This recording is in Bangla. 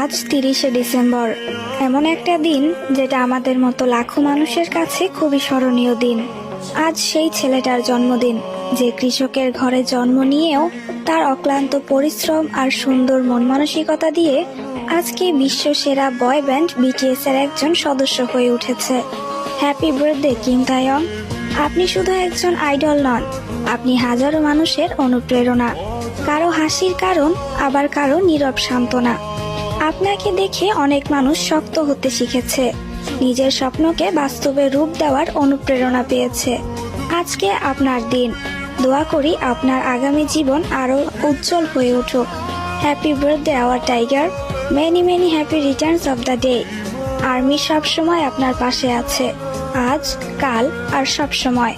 আজ 30শে ডিসেম্বর, এমন একটা দিন যেটা আমাদের মতো লাখো মানুষের কাছে খুবই স্মরণীয় দিন। আজ সেই ছেলেটার জন্মদিন যে কৃষকের ঘরে জন্ম নিয়েও তার অক্লান্ত পরিশ্রম আর সুন্দর মন মানসিকতা দিয়ে আজকে বিশ্ব সেরা বয় ব্যান্ড বিটিএস এর একজন সদস্য হয়ে উঠেছে। Happy birthday Kim Taehyung. আপনি শুধু একজন আইডল নন, আপনি হাজারো মানুষের অনুপ্রেরণা, কারো হাসির কারণ, আবার কারো নীরব সান্ত্বনা। আপনাকে দেখে অনেক মানুষ শক্ত হতে শিখেছে, নিজের স্বপ্নকে বাস্তবে রূপ দেওয়ার অনুপ্রেরণা পেয়েছে। আজকে আপনার দিন, দোয়া করি আপনার আগামী জীবন আরো উজ্জ্বল হয়ে উঠুক। Happy birthday our tiger, many many happy returns of the day. Army সব সময় আপনার পাশে আছে, আজ, কাল আর সব সময়।